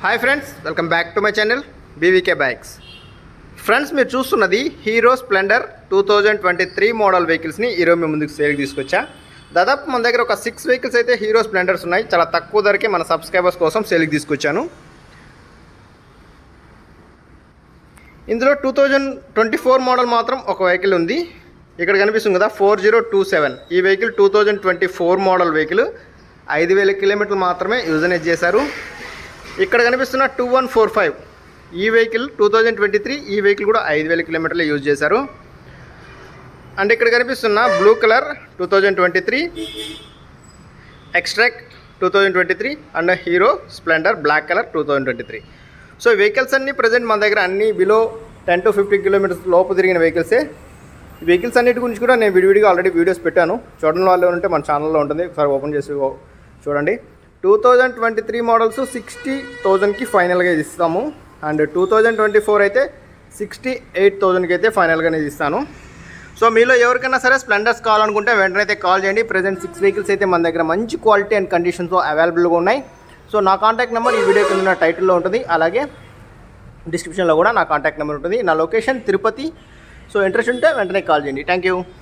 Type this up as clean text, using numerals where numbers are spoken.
Hi friends, welcome back to my channel BVK bikes. Friends, మీరు చూస్తున్నది hero Splendor 2023 model వెహికల్స్ని ఈరోజు మేము ముందుకు సేల్కి తీసుకొచ్చా. దాదాపు మన దగ్గర ఒక 6 వెహికల్స్ అయితే హీరో స్ప్లెండర్స్ ఉన్నాయి. చాలా తక్కువ ధరకే మన సబ్స్క్రైబర్స్ కోసం సేల్కి తీసుకొచ్చాను. ఇందులో 2024 మోడల్ మాత్రం ఒక వెహికల్ ఉంది. ఇక్కడ కనిపిస్తుంది కదా 4027. ఈ వెహికల్ 2024 మోడల్ వెహికల్ 5000 కిలోమీటర్లు మాత్రమే యూజనేజ్ చేశారు. ఇక్కడ కనిపిస్తున్న 2145 ఈ వెహికల్ 2023. ఈ వెహికల్ కూడా 5000 కిలోమీటర్లు యూజ్ చేశారు. అండ్ ఇక్కడ కనిపిస్తున్న blue colour 2023, Xtec 2023 and Hero Splendor black colour 2023. So vehicles అన్నీ ప్రజెంట్ మన దగ్గర అన్నీ బిలో 10 to 50 కిలోమీటర్స్ లోపు తిరిగిన వెహికల్సే. ఈ వెహికల్స్ అన్నిటి గురించి కూడా నేను విడివిడిగా ఆల్రెడీ వీడియోస్ పెట్టాను. చూడని వాళ్ళు ఉంటే మన ఛానల్లో ఉంటుంది, ఒకసారి ఓపెన్ చేసి చూడండి. 2023 మోడల్స్ 60,000కి ఫైనల్గా ఇస్తాము. అండ్ 2024 అయితే 68,000కి అయితే ఫైనల్గా ఇస్తాను. సో మీలో ఎవరికైనా సరే స్ప్లెండర్స్ కావాలనుకుంటే వెంటనే అయితే కాల్ చేయండి. ప్రజెంట్ 6 వెహికల్స్ అయితే మన దగ్గర మంచి క్వాలిటీ అండ్ కండిషన్స్తో అవైలబుల్గా ఉన్నాయి. సో నా కాంటాక్ట్ నెంబర్ ఈ వీడియో కింద టైటిల్లో ఉంటుంది, అలాగే డిస్క్రిప్షన్లో కూడా నా కాంటాక్ట్ నెంబర్ ఉంటుంది. నా లొకేషన్ తిరుపతి. సో ఇంట్రెస్ట్ ఉంటే వెంటనే కాల్ చేయండి. Thank you.